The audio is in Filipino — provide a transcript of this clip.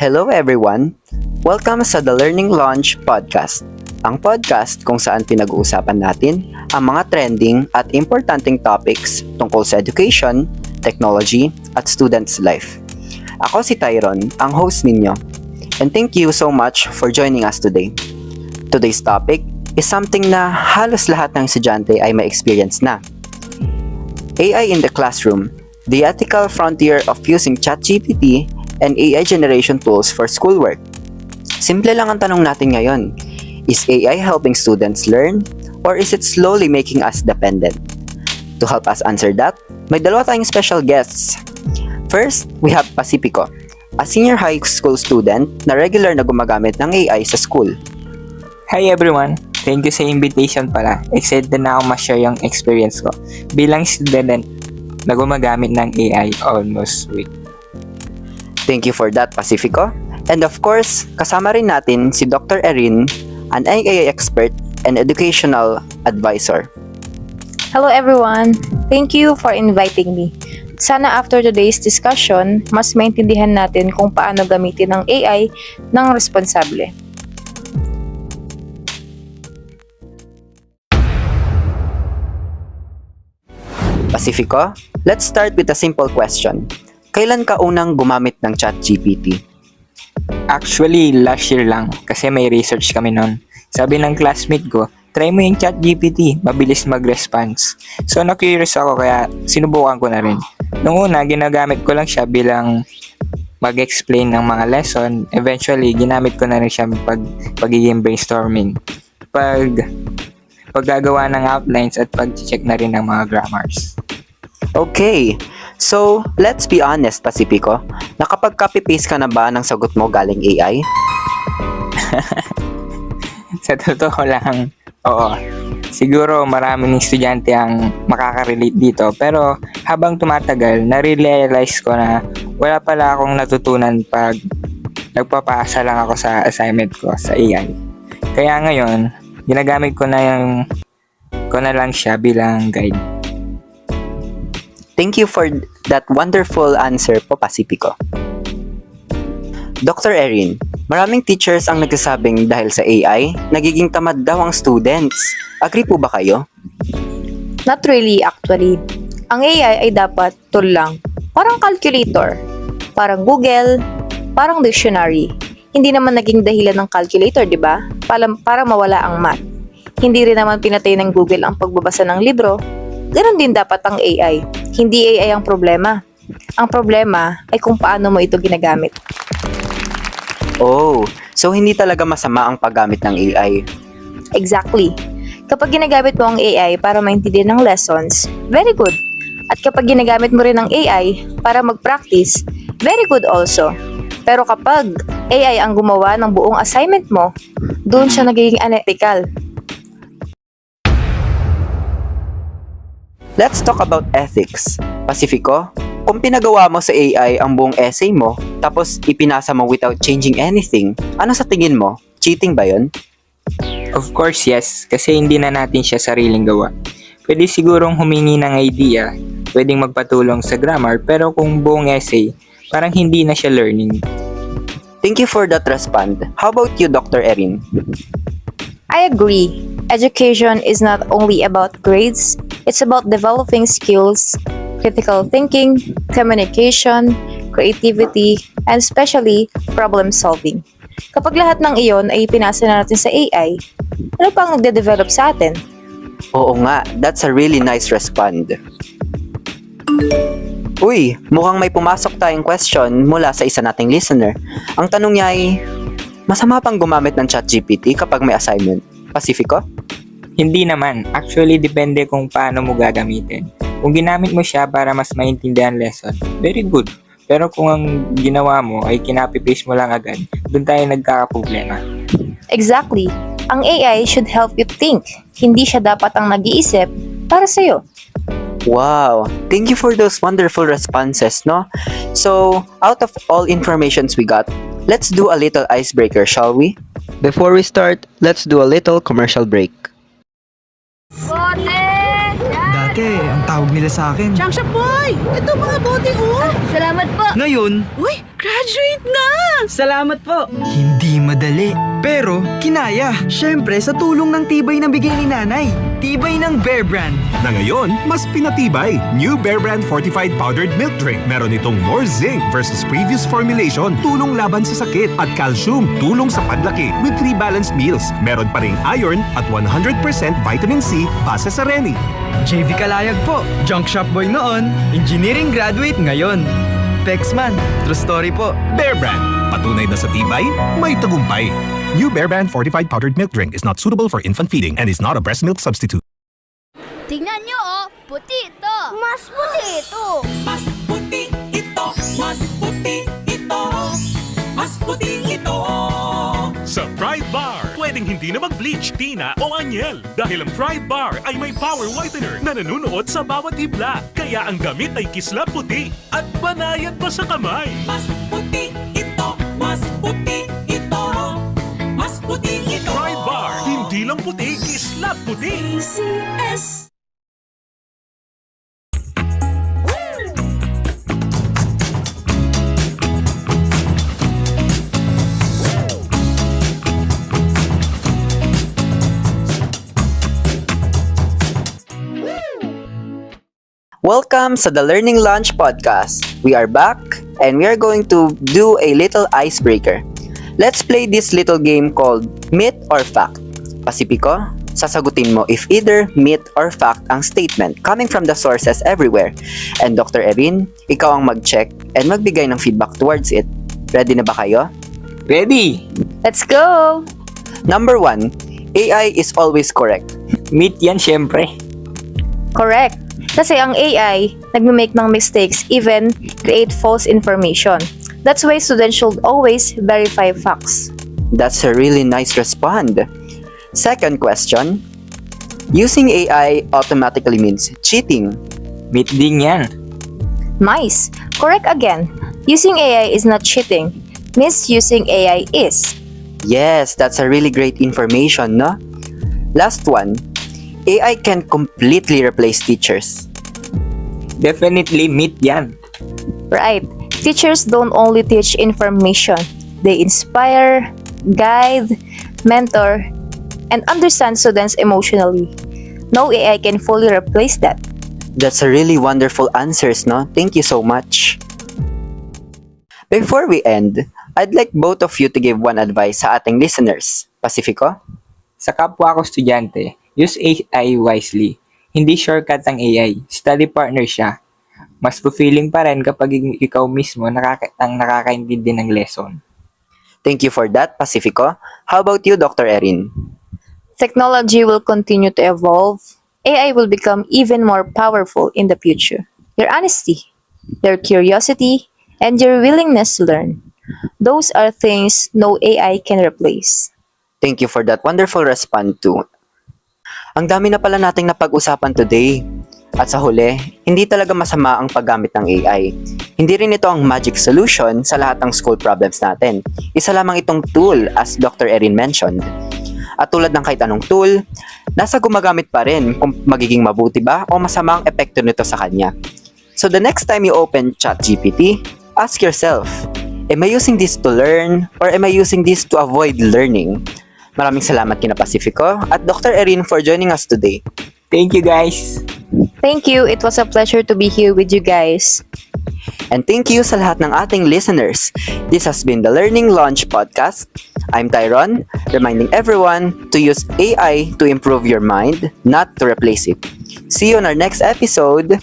Hello everyone! Welcome sa The Learning Launch Podcast, ang podcast kung saan pinag-uusapan natin ang mga trending at importanteng topics tungkol sa education, technology, at students' life. Ako si Tyron, ang host ninyo, and thank you so much for joining us today. Today's topic is something na halos lahat ng estudyante ay may experience na. AI in the classroom, the ethical frontier of using ChatGPT and AI generation tools for schoolwork. Simple lang ang tanong natin ngayon. Is AI helping students learn or is it slowly making us dependent? To help us answer that, may dalawa tayong special guests. First, we have Pacifico, a senior high school student na regular na gumagamit ng AI sa school. Hi everyone! Thank you sa invitation pala. Excited na ako ma-share yung experience ko bilang student na gumagamit ng AI almost week. Thank you for that, Pacifico. And of course, kasama rin natin si Dr. Erin, an AI expert and educational advisor. Hello everyone! Thank you for inviting me. Sana after today's discussion, mas maintindihan natin kung paano gamitin ang AI ng responsable. Pacifico, let's start with a simple question. Kailan ka unang gumamit ng ChatGPT? Actually, last year lang kasi may research kami noon. Sabi ng classmate ko, try mo yung ChatGPT, mabilis mag-response. So na-curious ako kaya sinubukan ko na rin. Noong una, ginagamit ko lang siya bilang mag-explain ng mga lesson. Eventually, ginamit ko na rin siya pagiging brainstorming. Paggagawa ng outlines at pag-check na rin ng mga grammars. Okay, so let's be honest, Pacifico. Nakapag-copy-paste ka na ba ng sagot mo galing AI? Sa totoo lang, oo. Siguro maraming estudyante ang makaka-relate dito. Pero habang tumatagal, nare-realize ko na wala pala akong natutunan pag nagpapasa lang ako sa assignment ko sa AI. Kaya ngayon, ginagamit ko na lang siya bilang guide. Thank you for that wonderful answer po, Pacifico. Dr. Erin, maraming teachers ang nagsasabing dahil sa AI, nagiging tamad daw ang students. Agree po ba kayo? Not really actually. Ang AI ay dapat tool lang. Parang calculator, parang Google, parang dictionary. Hindi naman naging dahilan ng calculator, di ba? Para mawala ang math. Hindi rin naman pinatay ng Google ang pagbabasa ng libro. Ganon din dapat ang AI. Hindi AI ang problema. Ang problema ay kung paano mo ito ginagamit. Oh, so hindi talaga masama ang paggamit ng AI. Exactly. Kapag ginagamit mo ang AI para maintindihan ng lessons, very good. At kapag ginagamit mo rin ang AI para mag-practice, very good also. Pero kapag AI ang gumawa ng buong assignment mo, doon siya nagiging unethical. Let's talk about ethics. Pacifico, kung pinagawa mo sa AI ang buong essay mo, tapos ipinasa mo without changing anything, ano sa tingin mo? Cheating ba yun? Of course, yes. Kasi hindi na natin siya sariling gawa. Pwede sigurong humingi ng idea, pwedeng magpatulong sa grammar, pero kung buong essay, parang hindi na siya learning. Thank you for that respond. How about you, Dr. Erin? I agree. Education is not only about grades, it's about developing skills, critical thinking, communication, creativity, and especially problem solving. Kapag lahat ng iyon ay pinasa na natin sa AI, ano pang nagde-develop sa atin? Oo nga, that's a really nice respond. Uy, mukhang may pumasok tayong question mula sa isa nating listener. Ang tanong niya ay, masama pang gumamit ng ChatGPT kapag may assignment? Pacifico? Hindi naman. Actually, depende kung paano mo gagamitin. Kung ginamit mo siya para mas maintindihan lesson, very good. Pero kung ang ginawa mo ay kinopy-paste mo lang agad, doon tayo nagkakaproblema. Exactly. Ang AI should help you think. Hindi siya dapat ang nag-iisip para sa'yo. Wow, thank you for those wonderful responses, no? So, out of all informations we got, let's do a little icebreaker, shall we? Before we start, let's do a little commercial break. Dati, ang tawag nila sa akin. Siyang boy! Ito mga bote, oh! Salamat po. Ngayon, Uy, Graduate na! Salamat po! Hindi madali, pero kinaya. Siyempre sa tulong ng tibay na bigay ni nanay. Tibay ng Bear Brand. Na ngayon, mas pinatibay. New Bear Brand Fortified Powdered Milk Drink. Meron itong more zinc versus previous formulation. Tulong laban sa sakit. At calcium, tulong sa paglaki. With 3 balanced meals. Meron pa ring iron at 100% vitamin C base sa Reni. JV Kalayag po. Junk shop boy noon. Engineering graduate ngayon. Pexman, true story po. Bear Brand. Patunay na sa tibay, may tagumpay. New Bear Brand Fortified Powdered Milk Drink is not suitable for infant feeding and is not a breast milk substitute. Tingnan nyo oh, puti ito. Mas puti ito. Mas puti ito, mas puti ito, mas puti ito. Sa Pride Bar, pwedeng hindi na mag-bleach, tina o anyel. Dahil ang Pride Bar ay may power whitener na nanunuot sa bawat hibla. Kaya ang gamit ay kislap puti at banayad pa sa kamay. Mas puti ito, mas puti ito, mas puti ito. Pride Bar, hindi lang puti, kislap puti. ACS. Welcome sa the Learning Lunch Podcast. We are back and we are going to do a little icebreaker. Let's play this little game called Myth or Fact. Pacifico, sasagutin mo if either myth or fact ang statement coming from the sources everywhere. And Dr. Erin, ikaw ang mag-check and magbigay ng feedback towards it. Ready na ba kayo? Ready? Let's go! Number 1, AI is always correct. Meet yan syempre. Correct. Kasi ang AI, nagme-make ng mistakes, even create false information. That's why students should always verify facts. That's a really nice respond. Second question, using AI automatically means cheating. Meet din yan. Nice. Correct again. Using AI is not cheating. Misusing AI is. Yes, that's a really great information, no? Last one, AI can completely replace teachers. Definitely meet yan. Right. Teachers don't only teach information. They inspire, guide, mentor, and understand students emotionally. No AI can fully replace that. That's a really wonderful answers, no? Thank you so much. Before we end, I'd like both of you to give one advice sa ating listeners. Pacifico? Sa kapwa ko estudyante, use AI wisely. Hindi shortcut ang AI. Study partner siya. Mas fulfilling pa rin kapag ikaw mismo ang nakakaintindi ng lesson. Thank you for that, Pacifico. How about you, Dr. Erin? Technology will continue to evolve. AI will become even more powerful in the future. Your honesty, your curiosity, and your willingness to learn. Those are things no AI can replace. Thank you for that wonderful response too. Ang dami na pala nating napag-usapan today. At sa huli, hindi talaga masama ang paggamit ng AI. Hindi rin ito ang magic solution sa lahat ng school problems natin. Isa lamang itong tool as Dr. Erin mentioned. At tulad ng kahit anong tool, nasa gumagamit pa rin kung magiging mabuti ba o masama ang epekto nito sa kanya. So the next time you open ChatGPT, ask yourself, am I using this to learn or am I using this to avoid learning? Maraming salamat kina Pacifico at Dr. Erin for joining us today. Thank you guys! Thank you. It was a pleasure to be here with you guys. And thank you sa lahat ng ating listeners. This has been the Learning Launch Podcast. I'm Tyron, reminding everyone to use AI to improve your mind, not to replace it. See you on our next episode.